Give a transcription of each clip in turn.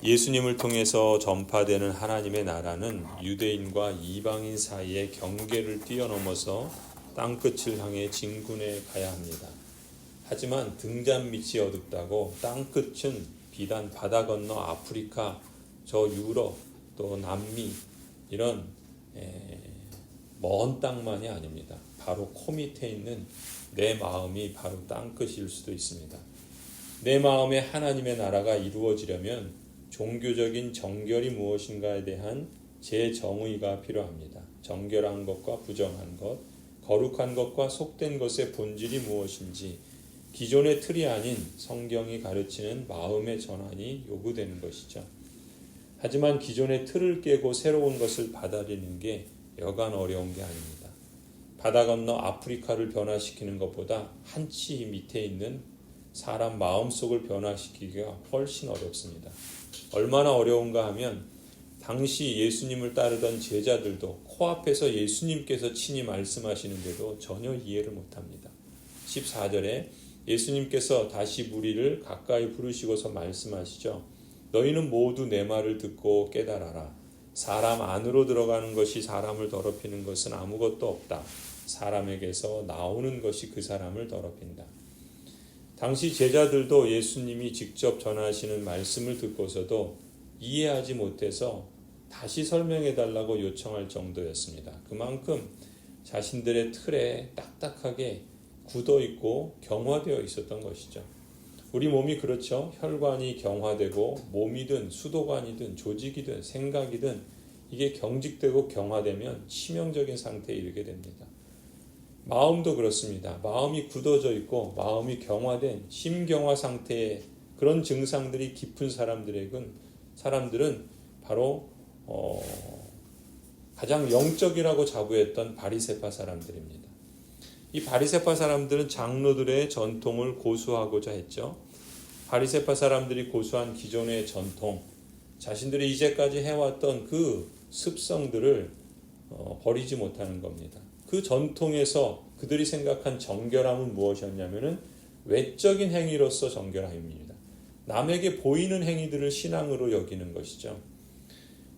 예수님을 통해서 전파되는 하나님의 나라는 유대인과 이방인 사이의 경계를 뛰어넘어서 땅끝을 향해 진군해 가야 합니다. 하지만 등잔 밑이 어둡다고 땅끝은 비단 바다 건너 아프리카, 저 유럽, 또 남미 이런 먼 땅만이 아닙니다. 바로 코 밑에 있는 내 마음이 바로 땅끝일 수도 있습니다. 내 마음에 하나님의 나라가 이루어지려면 종교적인 정결이 무엇인가에 대한 재정의가 필요합니다. 정결한 것과 부정한 것, 거룩한 것과 속된 것의 본질이 무엇인지 기존의 틀이 아닌 성경이 가르치는 마음의 전환이 요구되는 것이죠. 하지만 기존의 틀을 깨고 새로운 것을 받아들이는 게 여간 어려운 게 아닙니다. 바다 건너 아프리카를 변화시키는 것보다 한치 밑에 있는 사람 마음속을 변화시키기가 훨씬 어렵습니다. 얼마나 어려운가 하면 당시 예수님을 따르던 제자들도 코앞에서 예수님께서 친히 말씀하시는데도 전혀 이해를 못합니다. 14절에 예수님께서 다시 무리를 가까이 부르시고서 말씀하시죠. 너희는 모두 내 말을 듣고 깨달아라. 사람 안으로 들어가는 것이 사람을 더럽히는 것은 아무것도 없다. 사람에게서 나오는 것이 그 사람을 더럽힌다. 당시 제자들도 예수님이 직접 전하시는 말씀을 듣고서도 이해하지 못해서 다시 설명해 달라고 요청할 정도였습니다. 그만큼 자신들의 틀에 딱딱하게 굳어 있고 경화되어 있었던 것이죠. 우리 몸이 그렇죠. 혈관이 경화되고 몸이든 수도관이든 조직이든 생각이든 이게 경직되고 경화되면 치명적인 상태에 이르게 됩니다. 마음도 그렇습니다. 마음이 굳어져 있고 마음이 경화된 심경화 상태의 그런 증상들이 깊은 사람들은 바로 가장 영적이라고 자부했던 바리새파 사람들입니다. 이 바리새파 사람들은 장로들의 전통을 고수하고자 했죠. 바리새파 사람들이 고수한 기존의 전통, 자신들이 이제까지 해왔던 그 습성들을 버리지 못하는 겁니다. 그 전통에서 그들이 생각한 정결함은 무엇이었냐면은 외적인 행위로서 정결함입니다. 남에게 보이는 행위들을 신앙으로 여기는 것이죠.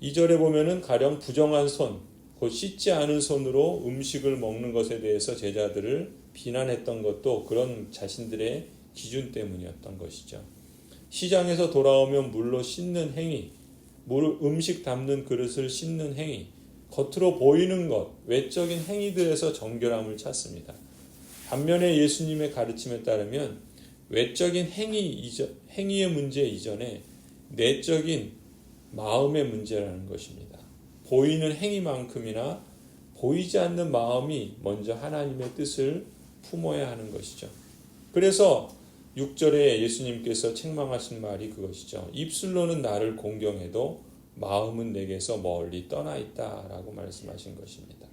2절에 보면은 가령 부정한 손, 곧 씻지 않은 손으로 음식을 먹는 것에 대해서 제자들을 비난했던 것도 그런 자신들의 기준 때문이었던 것이죠. 시장에서 돌아오면 물로 씻는 행위, 음식 담는 그릇을 씻는 행위, 겉으로 보이는 것, 외적인 행위들에서 정결함을 찾습니다. 반면에 예수님의 가르침에 따르면 외적인 행위의 문제 이전에 내적인 마음의 문제라는 것입니다. 보이는 행위만큼이나 보이지 않는 마음이 먼저 하나님의 뜻을 품어야 하는 것이죠. 그래서 6절에 예수님께서 책망하신 말이 그것이죠. 입술로는 나를 공경해도 마음은 내게서 멀리 떠나 있다라고 말씀하신 것입니다.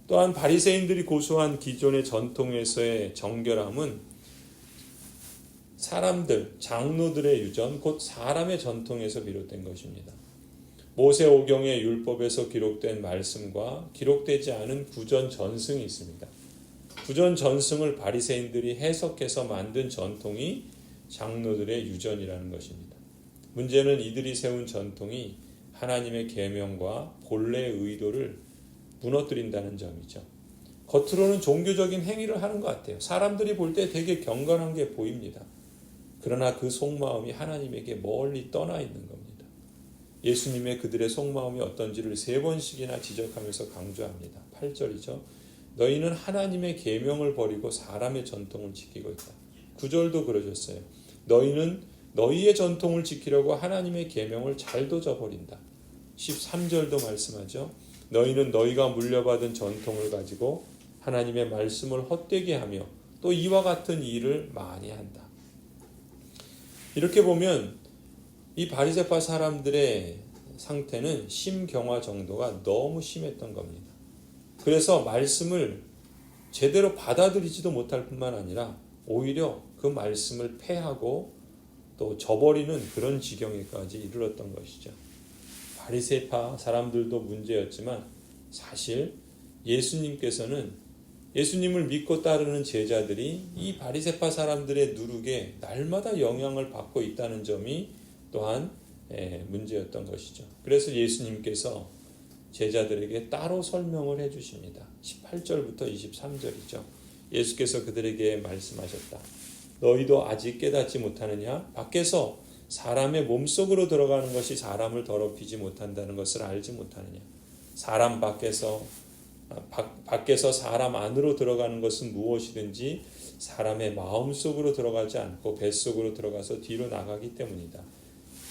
또한 바리새인들이 고수한 기존의 전통에서의 정결함은 사람들, 장로들의 유전, 곧 사람의 전통에서 비롯된 것입니다. 모세오경의 율법에서 기록된 말씀과 기록되지 않은 구전 전승이 있습니다. 구전 전승을 바리새인들이 해석해서 만든 전통이 장로들의 유전이라는 것입니다. 문제는 이들이 세운 전통이 하나님의 계명과 본래의 의도를 무너뜨린다는 점이죠. 겉으로는 종교적인 행위를 하는 것 같아요. 사람들이 볼 때 되게 경건한 게 보입니다. 그러나 그 속마음이 하나님에게 멀리 떠나 있는 겁니다. 예수님의 그들의 속마음이 어떤지를 3번씩이나 지적하면서 강조합니다. 8절이죠. 너희는 하나님의 계명을 버리고 사람의 전통을 지키고 있다. 9절도 그러셨어요. 너희는 너희의 전통을 지키려고 하나님의 계명을 잘도 저버린다. 13절도 말씀하죠. 너희는 너희가 물려받은 전통을 가지고 하나님의 말씀을 헛되게 하며 또 이와 같은 일을 많이 한다. 이렇게 보면 이 바리새파 사람들의 상태는 심경화 정도가 너무 심했던 겁니다. 그래서 말씀을 제대로 받아들이지도 못할 뿐만 아니라 오히려 그 말씀을 패하고 또 저버리는 그런 지경에까지 이르렀던 것이죠. 바리새파 사람들도 문제였지만 사실 예수님께서는 예수님을 믿고 따르는 제자들이 이 바리새파 사람들의 누룩에 날마다 영향을 받고 있다는 점이 또한 문제였던 것이죠. 그래서 예수님께서 제자들에게 따로 설명을 해주십니다. 18절부터 23절이죠. 예수께서 그들에게 말씀하셨다. 너희도 아직 깨닫지 못하느냐? 밖에서 사람의 몸속으로 들어가는 것이 사람을 더럽히지 못한다는 것을 알지 못하느냐? 사람 밖에서 사람 안으로 들어가는 것은 무엇이든지 사람의 마음속으로 들어가지 않고 뱃속으로 들어가서 뒤로 나가기 때문이다.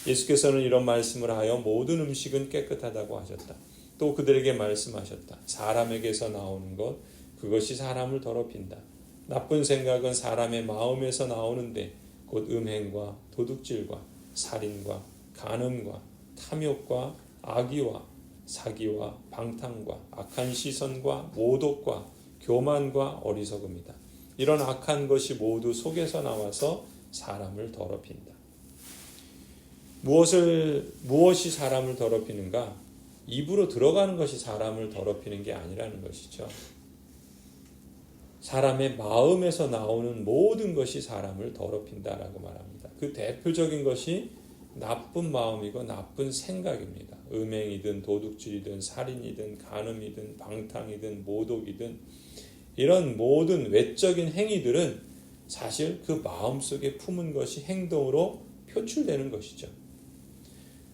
예수께서는 이런 말씀을 하여 모든 음식은 깨끗하다고 하셨다. 또 그들에게 말씀하셨다. 사람에게서 나오는 것, 그것이 사람을 더럽힌다. 나쁜 생각은 사람의 마음에서 나오는데 곧 음행과 도둑질과 살인과 간음과 탐욕과 악의와 사기와 방탕과 악한 시선과 모독과 교만과 어리석음이다. 이런 악한 것이 모두 속에서 나와서 사람을 더럽힌다. 무엇이 사람을 더럽히는가? 입으로 들어가는 것이 사람을 더럽히는 게 아니라는 것이죠. 사람의 마음에서 나오는 모든 것이 사람을 더럽힌다라고 말합니다. 그 대표적인 것이 나쁜 마음이고 나쁜 생각입니다. 음행이든 도둑질이든 살인이든 간음이든 방탕이든 모독이든 이런 모든 외적인 행위들은 사실 그 마음속에 품은 것이 행동으로 표출되는 것이죠.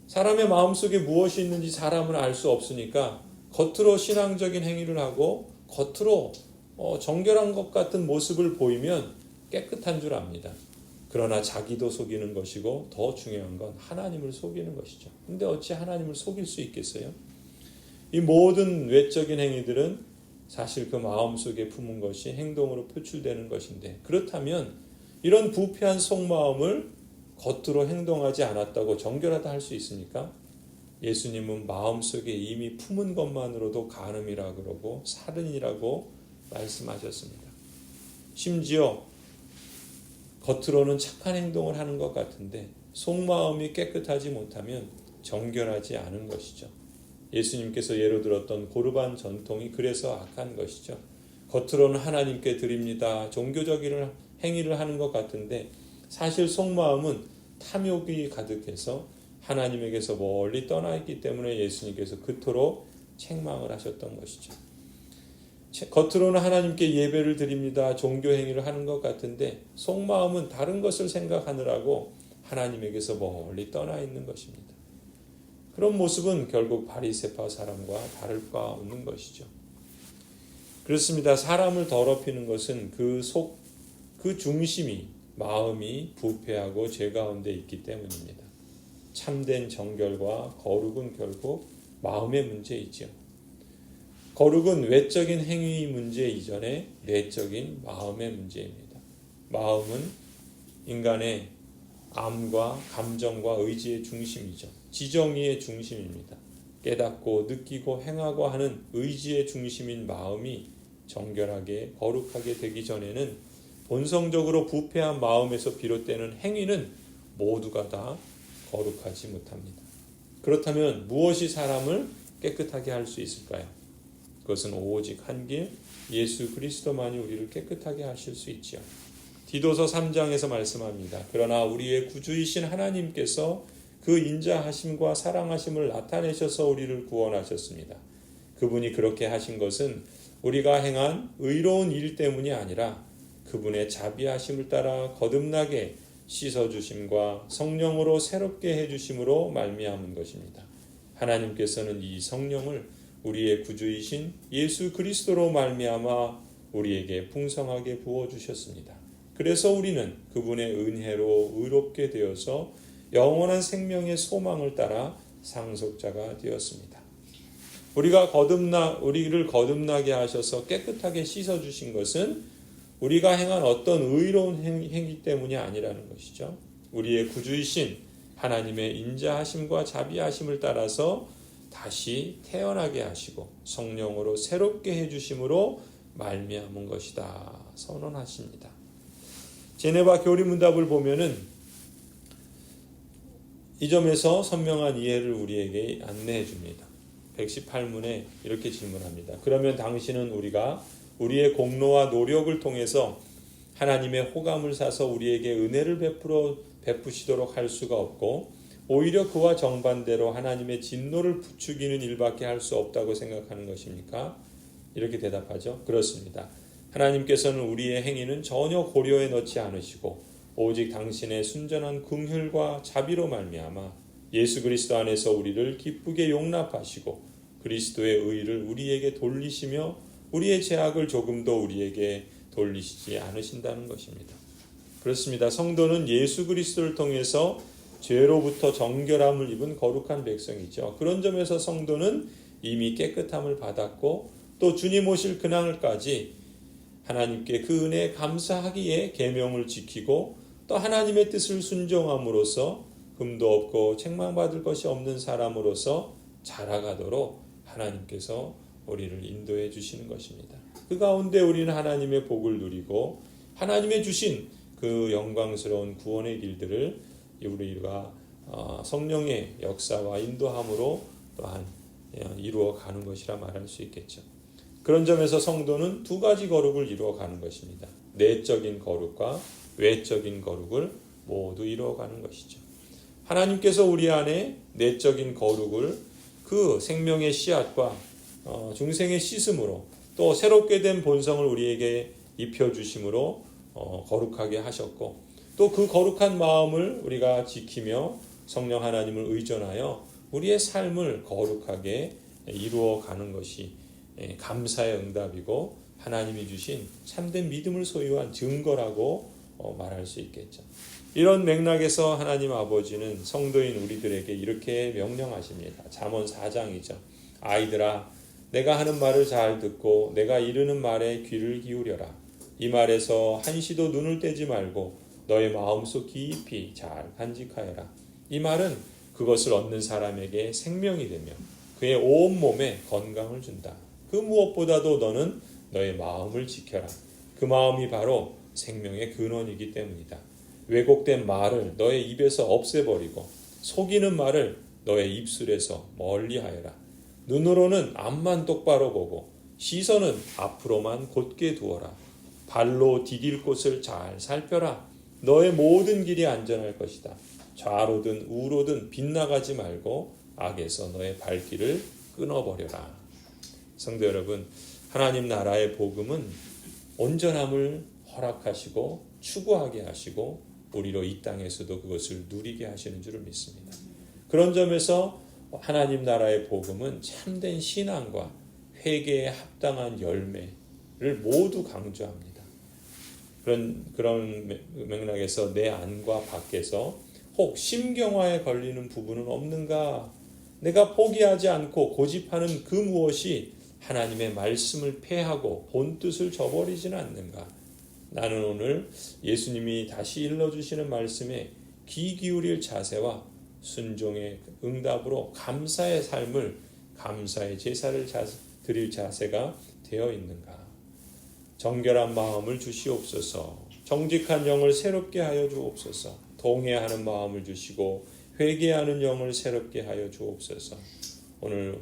사람의 마음속에 무엇이 있는지 사람은 알 수 없으니까 겉으로 신앙적인 행위를 하고 겉으로 정결한 것 같은 모습을 보이면 깨끗한 줄 압니다. 그러나 자기도 속이는 것이고 더 중요한 건 하나님을 속이는 것이죠. 근데 어찌 하나님을 속일 수 있겠어요? 이 모든 외적인 행위들은 사실 그 마음속에 품은 것이 행동으로 표출되는 것인데, 그렇다면 이런 부패한 속마음을 겉으로 행동하지 않았다고 정결하다 할 수 있습니까? 예수님은 마음속에 이미 품은 것만으로도 간음이라 그러고 살인이라고 말씀하셨습니다. 심지어 겉으로는 착한 행동을 하는 것 같은데 속마음이 깨끗하지 못하면 정결하지 않은 것이죠. 예수님께서 예로 들었던 고르반 전통이 그래서 악한 것이죠. 겉으로는 하나님께 드립니다. 종교적인 행위를 하는 것 같은데 사실 속마음은 탐욕이 가득해서 하나님에게서 멀리 떠나 있기 때문에 예수님께서 그토록 책망을 하셨던 것이죠. 겉으로는 하나님께 예배를 드립니다. 종교 행위를 하는 것 같은데 속마음은 다른 것을 생각하느라고 하나님에게서 멀리 떠나 있는 것입니다. 그런 모습은 결국 바리새파 사람과 다를 바 없는 것이죠. 그렇습니다. 사람을 더럽히는 것은 그 중심이, 마음이 부패하고 죄 가운데 있기 때문입니다. 참된 정결과 거룩은 결국 마음의 문제이지요. 거룩은 외적인 행위 문제 이전에 내적인 마음의 문제입니다. 마음은 인간의 암과 감정과 의지의 중심이죠. 지정의의 중심입니다. 깨닫고 느끼고 행하고 하는 의지의 중심인 마음이 정결하게 거룩하게 되기 전에는 본성적으로 부패한 마음에서 비롯되는 행위는 모두가 다 거룩하지 못합니다. 그렇다면 무엇이 사람을 깨끗하게 할 수 있을까요? 그것은 오직 한 길, 예수 그리스도만이 우리를 깨끗하게 하실 수 있지요. 디도서 3장에서 말씀합니다. 그러나 우리의 구주이신 하나님께서 그 인자하심과 사랑하심을 나타내셔서 우리를 구원하셨습니다. 그분이 그렇게 하신 것은 우리가 행한 의로운 일 때문이 아니라 그분의 자비하심을 따라 거듭나게 씻어주심과 성령으로 새롭게 해주심으로 말미암은 것입니다. 하나님께서는 이 성령을 우리의 구주이신 예수 그리스도로 말미암아 우리에게 풍성하게 부어주셨습니다. 그래서 우리는 그분의 은혜로 의롭게 되어서 영원한 생명의 소망을 따라 상속자가 되었습니다. 우리를 거듭나게 하셔서 깨끗하게 씻어주신 것은 우리가 행한 어떤 의로운 행위 때문이 아니라는 것이죠. 우리의 구주이신 하나님의 인자하심과 자비하심을 따라서 다시 태어나게 하시고 성령으로 새롭게 해주심으로 말미암은 것이다 선언하십니다. 제네바 교리문답을 보면은 이 점에서 선명한 이해를 우리에게 안내해 줍니다. 118문에 이렇게 질문합니다. 그러면 당신은 우리가 우리의 공로와 노력을 통해서 하나님의 호감을 사서 우리에게 은혜를 베푸시도록 할 수가 없고 오히려 그와 정반대로 하나님의 진노를 부추기는 일밖에 할 수 없다고 생각하는 것입니까? 이렇게 대답하죠. 그렇습니다. 하나님께서는 우리의 행위는 전혀 고려에 넣지 않으시고 오직 당신의 순전한 긍휼과 자비로 말미암아 예수 그리스도 안에서 우리를 기쁘게 용납하시고 그리스도의 의를 우리에게 돌리시며 우리의 죄악을 조금도 우리에게 돌리시지 않으신다는 것입니다. 그렇습니다. 성도는 예수 그리스도를 통해서 죄로부터 정결함을 입은 거룩한 백성이죠. 그런 점에서 성도는 이미 깨끗함을 받았고 또 주님 오실 그날까지 하나님께 그 은혜에 감사하기에 계명을 지키고 또 하나님의 뜻을 순종함으로써 흠도 없고 책망받을 것이 없는 사람으로서 자라가도록 하나님께서 우리를 인도해 주시는 것입니다. 그 가운데 우리는 하나님의 복을 누리고 하나님의 주신 그 영광스러운 구원의 길들을 우리가 성령의 역사와 인도함으로 또한 이루어 가는 것이라 말할 수 있겠죠. 그런 점에서 성도는 두 가지 거룩을 이루어 가는 것입니다. 내적인 거룩과 외적인 거룩을 모두 이루어 가는 것이죠. 하나님께서 우리 안에 내적인 거룩을 그 생명의 씨앗과 중생의 씻음으로 또 새롭게 된 본성을 우리에게 입혀주심으로 거룩하게 하셨고 또 그 거룩한 마음을 우리가 지키며 성령 하나님을 의존하여 우리의 삶을 거룩하게 이루어 가는 것이 감사의 응답이고 하나님이 주신 참된 믿음을 소유한 증거라고 말할 수 있겠죠. 이런 맥락에서 하나님 아버지는 성도인 우리들에게 이렇게 명령하십니다. 잠언 4장이죠. 아이들아, 내가 하는 말을 잘 듣고 내가 이르는 말에 귀를 기울여라. 이 말에서 한시도 눈을 떼지 말고 너의 마음속 깊이 잘 간직하여라. 이 말은 그것을 얻는 사람에게 생명이 되며 그의 온 몸에 건강을 준다. 그 무엇보다도 너는 너의 마음을 지켜라. 그 마음이 바로 생명의 근원이기 때문이다. 왜곡된 말을 너의 입에서 없애버리고 속이는 말을 너의 입술에서 멀리하여라. 눈으로는 앞만 똑바로 보고 시선은 앞으로만 곧게 두어라. 발로 디딜 곳을 잘 살펴라. 너의 모든 길이 안전할 것이다. 좌로든 우로든 빗나가지 말고 악에서 너의 발길을 끊어버려라. 성도 여러분, 하나님 나라의 복음은 온전함을 허락하시고 추구하게 하시고 우리로 이 땅에서도 그것을 누리게 하시는 줄을 믿습니다. 그런 점에서 하나님 나라의 복음은 참된 신앙과 회개에 합당한 열매를 모두 강조합니다. 그런 맥락에서 내 안과 밖에서 혹 심경화에 걸리는 부분은 없는가? 내가 포기하지 않고 고집하는 그 무엇이 하나님의 말씀을 폐하고 본뜻을 저버리지는 않는가? 나는 오늘 예수님이 다시 일러주시는 말씀에 귀 기울일 자세와 순종의 응답으로 감사의 삶을, 감사의 제사를 드릴 자세가 되어 있는가? 정결한 마음을 주시옵소서. 정직한 영을 새롭게 하여 주옵소서. 동의하는 마음을 주시고 회개하는 영을 새롭게 하여 주옵소서. 오늘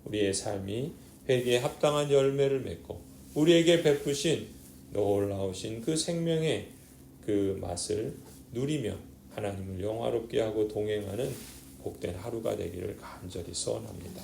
우리의 삶이 회개에 합당한 열매를 맺고 우리에게 베푸신 놀라우신 그 생명의 그 맛을 누리며 하나님을 영화롭게 하고 동행하는 복된 하루가 되기를 간절히 소원합니다.